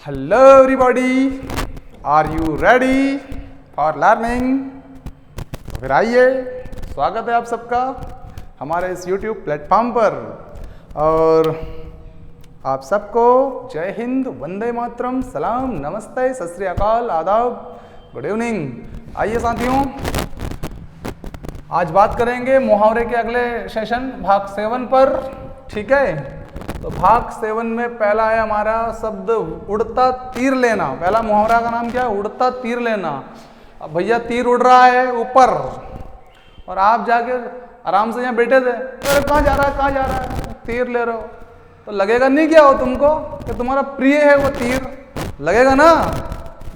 Hello everybody, are you ready for learning? तो फिर आइए, स्वागत है आप सबका हमारे इस YouTube प्लेटफॉर्म पर। और आप सबको जय हिंद, वंदे मातरम, सलाम, नमस्ते, सत श्री अकाल, आदाब, गुड इवनिंग। आइए साथियों, आज बात करेंगे मुहावरे के अगले सेशन भाग 7 पर। ठीक है, तो भाग 7 में पहला है हमारा शब्द उड़ता तीर लेना। पहला मुहावरा का नाम क्या है? उड़ता तीर लेना। अब भैया तीर उड़ रहा है ऊपर और आप जाके आराम से यहाँ बैठे थे, अरे कहाँ जा रहा है, कहाँ जा रहा है, तीर ले रहे हो, तो लगेगा नहीं क्या हो तुमको कि तुम्हारा प्रिय है वो तीर? लगेगा ना।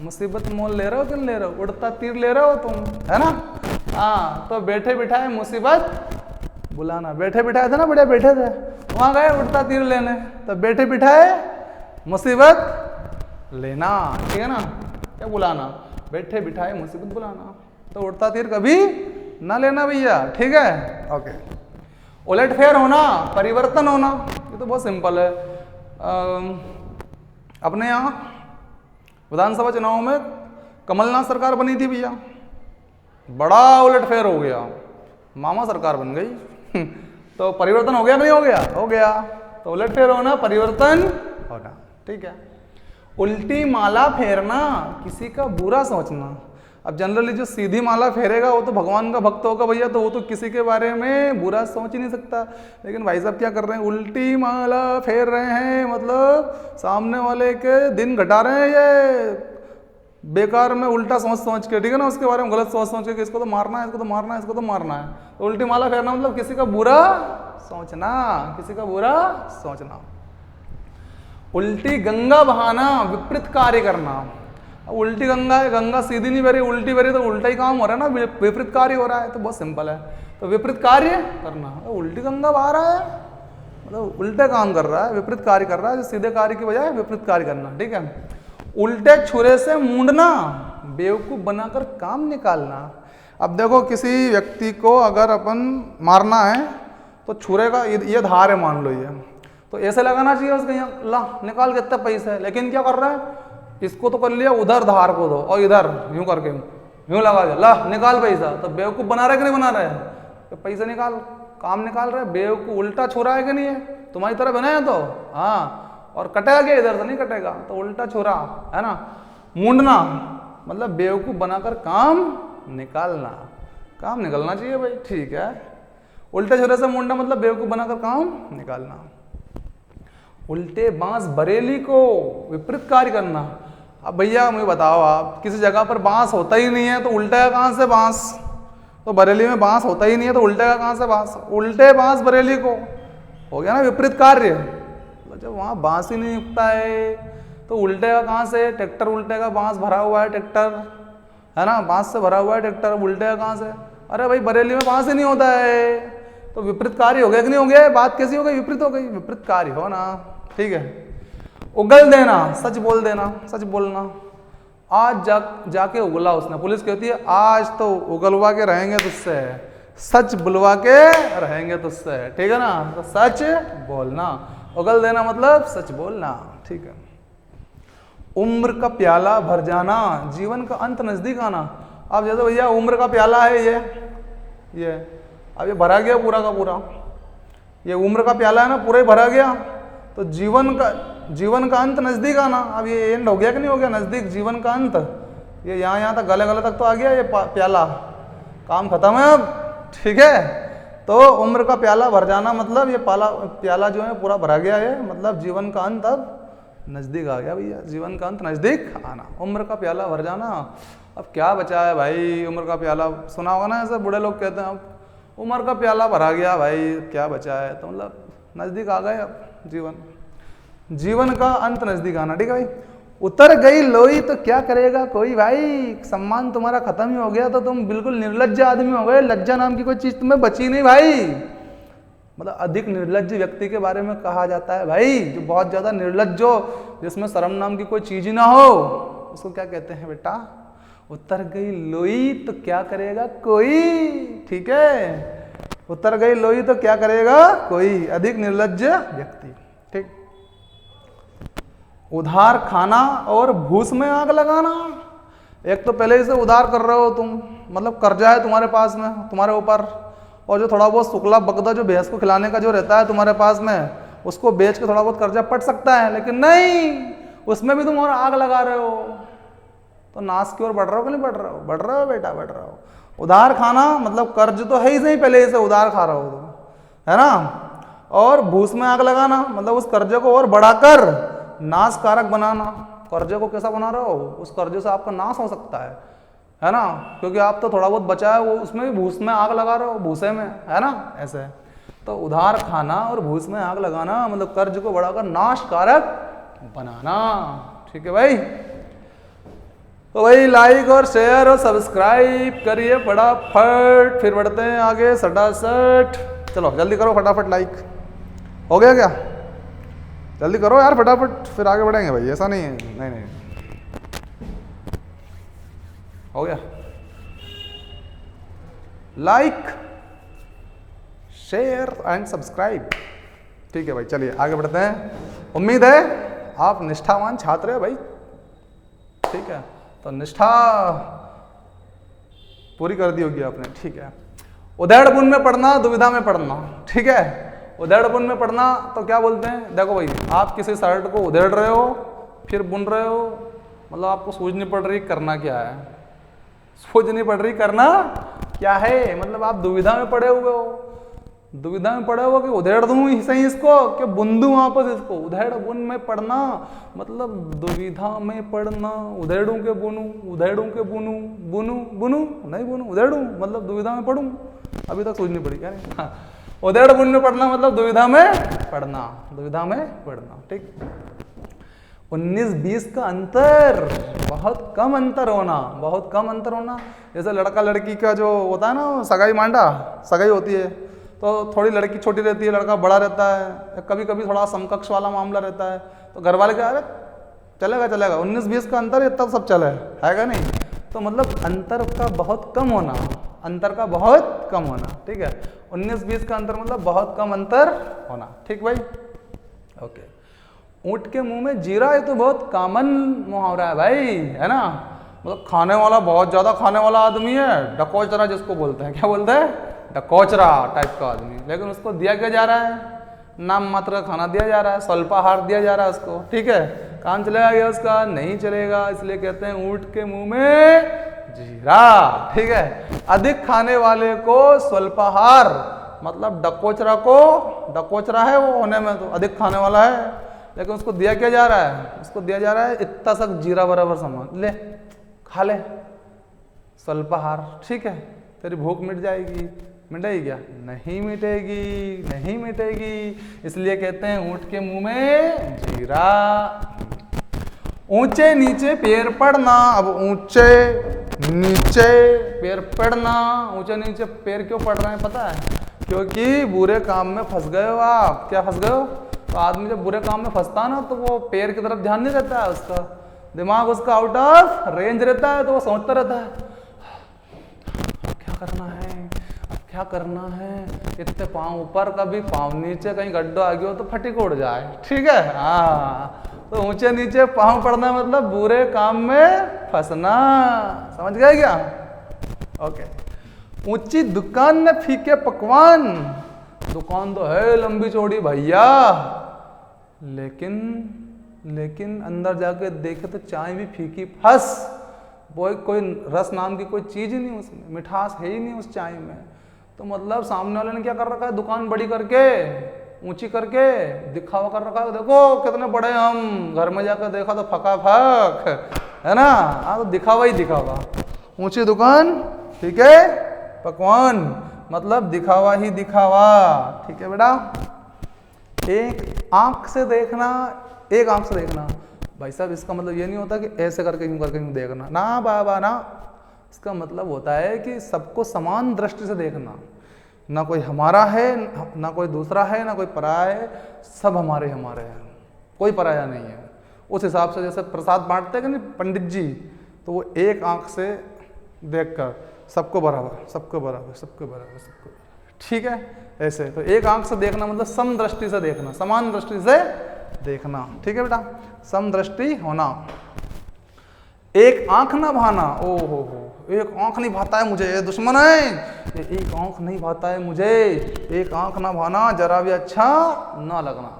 मुसीबत मोल ले रहे हो कि नहीं ले रहे हो? उड़ता तीर ले रहे हो तुम, है ना। हाँ, तो बैठे बिठाए मुसीबत बुलाना। बैठे बिठाए थे ना, बढ़िया बैठे थे, वहां गए उड़ता तीर लेने, तो बैठे बिठाए मुसीबत लेना। ठीक है ना, क्या बुलाना? बैठे बिठाए मुसीबत बुलाना। तो उड़ता तीर कभी ना लेना भैया, ठीक है। ओके, उलटफेर होना, परिवर्तन होना, ये तो बहुत सिंपल है। अपने यहाँ विधानसभा चुनाव में कमलनाथ सरकार बनी थी भैया, बड़ा उलटफेर हो गया, मामा सरकार बन गई। तो परिवर्तन हो गया नहीं हो गया? हो गया। तो उलटफेर होना, परिवर्तन होना, ठीक है। उल्टी माला फेरना, किसी का बुरा सोचना। अब जनरली जो सीधी माला फेरेगा वो तो भगवान का भक्त होगा भैया, तो वो तो किसी के बारे में बुरा सोच ही नहीं सकता। लेकिन भाई साहब क्या कर रहे हैं? उल्टी माला फेर रहे हैं, मतलब सामने वाले के दिन घटा रहे हैं ये बेकार में उल्टा सोच के, ठीक है ना, उसके बारे में गलत सोच के कि इसको तो मारना है, इसको तो मारना है, इसको तो मारना है। तो उल्टी माला फेरना मतलब किसी का बुरा सोचना, किसी का बुरा सोचना। उल्टी गंगा बहाना, विपरीत कार्य करना। उल्टी गंगा है, गंगा सीधी नहीं बह रही, उल्टी बह रही, तो उल्टा ही काम हो रहा है ना, विपरीत कार्य हो रहा है। तो बहुत सिंपल है, तो विपरीत कार्य करना। उल्टी गंगा बहा रहा है मतलब उल्टे काम कर रहा है, विपरीत कार्य कर रहा है, जो सीधे कार्य की बजाय विपरीत कार्य करना, ठीक है। उल्टे छुरे से मूंडना, बेवकूफ बनाकर काम निकालना। अब देखो, किसी व्यक्ति को अगर अपन मारना है तो छुरे का ये धार है, मान लो ये, तो ऐसे लगाना चाहिए उसके यहाँ, ला निकाल कितने पैसे, लेकिन क्या कर रहा है, इसको तो कर लिया, उधर धार को दो और इधर यूं करके यूं लगा दिया, ला निकाल पैसा। तो बेवकूफ बना रहे कि नहीं बना रहे? तो पैसे निकाल, काम निकाल रहे, बेवकूफ उल्टा छुरा है कि नहीं है? तुम्हारी तरह बना है तो हाँ, और कटेगा क्या? इधर से नहीं कटेगा, तो उल्टा छुरा है ना। मूंडना मतलब बेवकूफ बनाकर काम निकालना, काम निकलना चाहिए भाई, ठीक है। उल्टे छुरे से मूंडना मतलब बेवकूफ बनाकर काम निकालना। उल्टे बांस बरेली को, विपरीत कार्य करना। अब भैया मुझे बताओ, आप किसी जगह पर बांस होता ही नहीं है तो उल्टेगा कहाँ से बांस? तो बरेली में बांस होता ही नहीं है तो उल्टेगा कहाँ से बांस? उल्टे बांस बरेली को, हो गया ना विपरीत कार्य। जब वहाँ बांस ही नहीं उगता है तो उल्टेगा कहाँ से? ट्रैक्टर उल्टेगा, बांस भरा हुआ है ट्रैक्टर, है ना, बांस से भरा हुआ है ट्रैक्टर, उल्टेगा कहाँ से? अरे भाई बरेली में बांस ही नहीं होता है, तो विपरीत कार्य हो गया कि नहीं हो गया? बात कैसी हो गई? विपरीत हो गई, विपरीत कार्य हो ना, ठीक है। उगल देना, सच बोल देना, सच बोलना। आज जाके उगला उसने, पुलिस कहती है आज तो उगलवा के रहेंगे तुझसे, सच बुलवा के रहेंगे तुझसे, ठीक है ना। तो सच बोलना, उगल देना मतलब सच बोलना, ठीक है। उम्र का प्याला भर जाना, जीवन का अंत नजदीक आना। अब जैसे भैया उम्र का प्याला है ये अब ये भरा गया पूरा का पूरा, ये उम्र का प्याला है ना, पूरा ही भरा गया, तो जीवन का अंत नजदीक आना। अब ये एंड हो गया कि नहीं हो गया? नजदीक जीवन का अंत, ये यहाँ तक गले तक तो आ गया ये प्याला, काम खत्म है अब, ठीक है। तो उम्र का प्याला भर जाना मतलब ये प्याला जो है पूरा भरा गया है, मतलब जीवन का अंत अब नजदीक आ गया भैया, जीवन का अंत नजदीक आना, उम्र का प्याला भर जाना। अब क्या बचा है भाई? उम्र का प्याला सुना होगा ना, ऐसे बूढ़े लोग कहते हैं अब उम्र का प्याला भरा गया भाई, क्या बचा है? तो मतलब नजदीक आ गए अब जीवन का अंत नजदीक आना, ठीक है भाई। उतर गई लोई तो क्या करेगा कोई भाई, सम्मान तुम्हारा खत्म ही हो गया तो तुम बिल्कुल निर्लज्ज आदमी हो गए, लज्जा नाम की कोई चीज तुम्हें बची नहीं भाई। मतलब अधिक निर्लज्ज व्यक्ति के बारे में कहा जाता है भाई, जो बहुत ज्यादा निर्लज्ज हो, जिसमें शर्म नाम की कोई चीज ही ना हो, उसको क्या कहते हैं बेटा? उतर गई लोई तो क्या करेगा कोई, ठीक है। उतर गई लोई तो क्या करेगा कोई, अधिक निर्लज्ज व्यक्ति, ठीक। उधार खाना और भूस में आग लगाना। एक तो पहले से उधार कर रहे हो तुम, मतलब कर्जा है तुम्हारे पास में, तुम्हारे ऊपर, और जो थोड़ा बहुत शुक्ला बगदा जो भैंस को खिलाने का जो रहता है तुम्हारे पास में, उसको बेच के थोड़ा बहुत कर्जा पट सकता है, लेकिन नहीं, उसमें भी तुम और आग लगा रहे हो, तो नाश की ओर बढ़ रहे हो कि नहीं बढ़ रहे हो? बढ़ रहे हो बेटा, बढ़ रहे हो। उधार खाना मतलब कर्ज तो है ही नहीं, पहले से उधार खा रहे हो तुम, है ना। और भूस में आग लगाना मतलब उस कर्जे को और बढ़ाकर नाशकारक बनाना। कर्जे को कैसा बना रहे हो? उस कर्जे से आपका नाश हो सकता है ना, क्योंकि आप तो थोड़ा बहुत बचा है वो, उसमें भी भूस में आग लगा रहे हो, भूसे में, है ना, ऐसे। तो उधार खाना और भूस में आग लगाना मतलब कर्ज को बढ़ाकर नाशकारक बनाना। ठीक है भाई, तो भाई लाइक और शेयर और सब्सक्राइब करिए फटाफट, फिर बढ़ते हैं आगे सटासट। चलो जल्दी करो फटाफट, लाइक हो गया क्या? जल्दी करो यार फटाफट, फिर आगे बढ़ेंगे भाई, ऐसा नहीं है। नहीं नहीं, हो गया। Like share and subscribe. ठीक है भाई, चलिए आगे बढ़ते हैं। उम्मीद है आप निष्ठावान छात्र है भाई, ठीक है, तो निष्ठा पूरी कर दी होगी आपने। ठीक है, उधेड़ बुन में पढ़ना, दुविधा में पढ़ना। ठीक है, उधेड़ बुन में पढ़ना तो क्या बोलते हैं, देखो भाई, आप किसी शर्ट को उधेड़ रहे हो फिर बुन रहे हो, मतलब आपको सूझ नहीं पड़ रही करना क्या है, सूझ नहीं पड़ रही करना क्या है, मतलब आप दुविधा में पड़े हुए हो। दुविधा में पड़े हो कि उधेड़ दूं सही इसको कि बुन दूं वापस इसको। उधेड़ बुन में पढ़ना मतलब दुविधा में पढ़ना, उधेड़ूं के बुनूं, उधेड़ूं के बुनूं, बुनूं बुनूं नहीं बुनूं, उधेड़ूं मतलब दुविधा में पढ़ूं। अभी तक सूझ नहीं पड़ी क्या? नहीं, हाँ। उधेड़ बुन में पढ़ना मतलब दुविधा में पढ़ना, दुविधा में पढ़ना। ठीक, 19-20 का अंतर, बहुत कम अंतर होना, बहुत कम अंतर होना। जैसे लड़का लड़की का जो होता है ना, सगाई मांडा, सगाई होती है तो थोड़ी लड़की छोटी रहती है, लड़का बड़ा रहता है, कभी कभी थोड़ा समकक्ष वाला मामला रहता है, तो घर वाले क्या, अरे चलेगा चलेगा, 19-20 का अंतर है तब सब चले, है क्या नहीं। तो मतलब अंतर का बहुत कम होना, अंतर का बहुत कम होना। ठीक है, 19-20 का अंतर मतलब बहुत कम अंतर होना। ठीक भाई, ओके। ऊँट के मुंह में जीरा, ये तो बहुत कॉमन मुहावरा है भाई, है ना। मतलब खाने वाला, बहुत ज्यादा खाने वाला आदमी है, डकोचरा जिसको बोलते हैं, क्या बोलते हैं, डकोचरा टाइप का आदमी, लेकिन उसको दिया क्या जा रहा है, नाम मात्र का खाना दिया जा रहा है, स्वल्पाहार दिया जा रहा है उसको। ठीक है, काम चलेगा क्या उसका? नहीं चलेगा, इसलिए कहते हैं ऊँट के मुंह में जीरा। ठीक है, अधिक खाने वाले को स्वल्पाहार, मतलब डकोचरा को, डकोचरा है वो होने में तो अधिक खाने वाला है, लेकिन उसको दिया क्या जा रहा है, उसको दिया जा रहा है इतना सा जीरा बराबर सामान, ले खा ले स्वल्पाहार। ठीक है, तेरी भूख मिट जाएगी। मिटेगी क्या? नहीं मिटेगी, नहीं मिटेगी, इसलिए कहते हैं ऊँट के मुंह में जीरा। ऊंचे नीचे पैर पड़ना, अब ऊंचे नीचे पैर पड़ना, ऊंचे नीचे पैर क्यों पड़ रहे हैं पता है? क्योंकि बुरे काम में फंस गए हो आप। क्या फंस गए हो? तो आदमी जब बुरे काम में फंसता ना तो वो पैर की तरफ ध्यान नहीं रहता है, उसका दिमाग उसका आउट ऑफ रेंज रहता है, तो वो सोचता रहता है क्या करना है, अब क्या करना है, इतने पाँव ऊपर कभी पाँव नीचे, कहीं गड्ढा आ गया हो तो फटिक उड़ जाए। ठीक है, हाँ, तो ऊंचे नीचे पाँव पड़ना मतलब बुरे काम में फंसना, समझ गए क्या? ओके। ऊंची दुकान में फीके पकवान, दुकान तो है लंबी चौड़ी भैया, लेकिन अंदर जाके देखे तो चाय भी फीकी फंस, वो कोई रस नाम की कोई चीज ही नहीं, उसमें मिठास है ही नहीं उस चाय में। तो मतलब सामने वाले ने क्या कर रखा है, दुकान बड़ी करके, ऊंची करके दिखावा कर रखा है, देखो कितने बड़े हम, घर में जाकर देखा तो फका फक, है ना। हाँ, तो दिखावा ही दिखावा, ऊंची दुकान ठीक है, पकवान मतलब दिखावा ही दिखावा। ठीक है बेटा, एक आंख से देखना, एक आंख से देखना भाई साहब, इसका मतलब ये नहीं होता कि ऐसे करके यूं देखना, ना बाबा ना, इसका मतलब होता है कि सबको समान दृष्टि से देखना, ना कोई हमारा है ना कोई दूसरा है ना कोई पराया है, सब हमारे हमारे हैं, कोई पराया नहीं है। उस हिसाब से जैसे प्रसाद बांटते हैं कि नहीं पंडित जी, तो वो एक आंख से देखकर सबको बराबर, सबको बराबर, सबको बराबर, सबको बराबर। ठीक है, ऐसे तो एक आंख से देखना मतलब सम दृष्टि से देखना, समान दृष्टि से देखना। ठीक है बेटा, समदृष्टि होना। एक आंख ना भाना, ओ हो, एक आंख नहीं भाता है मुझे, ये दुश्मन है, ये एक आंख नहीं भाता है मुझे, एक आंख ना भाना जरा भी अच्छा ना लगना।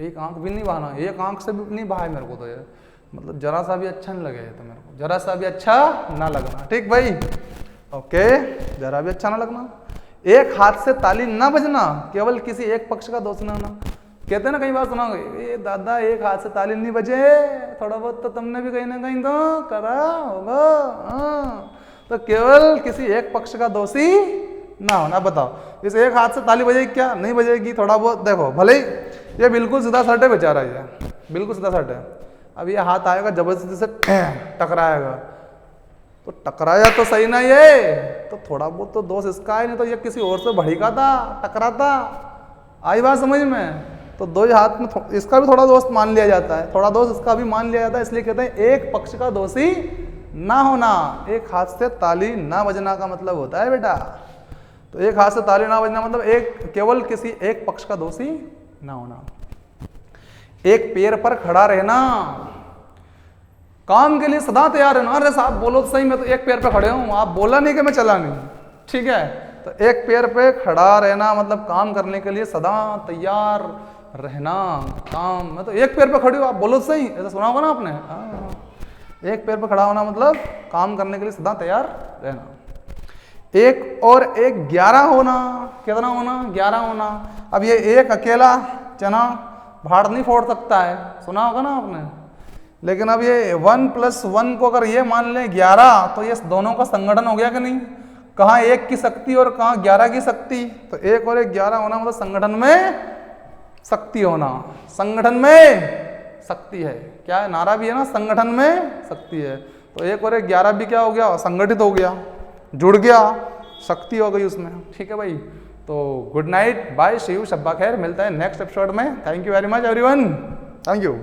एक आंख भी नहीं भाना, एक आंख से भी नहीं भाई मेरे को तो, ये मतलब जरा सा भी अच्छा नहीं लगे तो मेरे को, जरा सा भी अच्छा ना लगना। ठीक भाई, ओके, जरा भी अच्छा ना लगना। एक हाथ से ताली ना बजना, केवल किसी एक पक्ष का दोष ना होना। कहते हैं ना, कई बार सुना ये दादा एक हाथ से ताली नहीं बजे, थोड़ा बहुत तो तुमने भी कहीं ना कहीं तो करा होगा। हाँ, तो केवल किसी एक पक्ष का दोषी ना होना। बताओ, इस एक हाथ से ताली बजेगी क्या? नहीं बजेगी। थोड़ा बहुत देखो, भले ही ये बिल्कुल सीधा सट है बेचारा, ये बिल्कुल सीधा सट है। अब ये हाथ आएगा जबरदस्ती से टकराएगा, तो टकराया तो सही ना ये, तो थोड़ा बहुत तो दोष इसका है, नहीं तो ये किसी और से भड़का था, टकराता। आई बात समझ में? तो दो ही हाथ में इसका भी थोड़ा दोस्त मान लिया जाता है, थोड़ा दोस्त इसका भी मान लिया जाता है, इसलिए कहते हैं एक पक्ष का दोषी ना होना। एक हाथ से ताली ना बजना का मतलब होता है बेटा, तो एक हाथ से ताली ना बजना मतलब एक केवल किसी एक पक्ष का दोषी ना होना। एक पैर पर खड़ा रहना, काम के लिए सदा तैयार रहना। अरे साहब बोलो तो सही, मैं तो एक पैर पे खड़े हूं, आप बोला नहीं कि मैं चला नहीं। ठीक है, तो एक पैर पे खड़ा रहना मतलब काम करने के लिए सदा तैयार रहना। काम मैं तो एक पैर पे खड़ी हूँ, आप बोलो तो सही, ऐसा सुना होगा ना आपने। एक पैर पे खड़ा होना मतलब काम करने के लिए सदा तैयार रहना। एक और एक 11 होना, कितना होना? 11 होना। अब ये एक अकेला चना भाड़ नहीं फोड़ सकता है, सुना होगा ना आपने। लेकिन अब ये 1 + 1 को अगर ये मान लें 11, तो ये दोनों का संगठन हो गया कि नहीं? कहाँ एक की शक्ति और कहाँ 11 की शक्ति। तो एक और एक 11 होना मतलब संगठन में शक्ति होना। संगठन में शक्ति है, क्या है? नारा भी है ना, संगठन में शक्ति है। तो एक और एक 11 भी क्या हो गया? संगठित हो गया, जुड़ गया, शक्ति हो गई उसमें। ठीक है भाई, तो good night, bye, see you, शब्बा खैर। मिलता है नेक्स्ट एपिसोड में। Thank you very much everyone, thank you.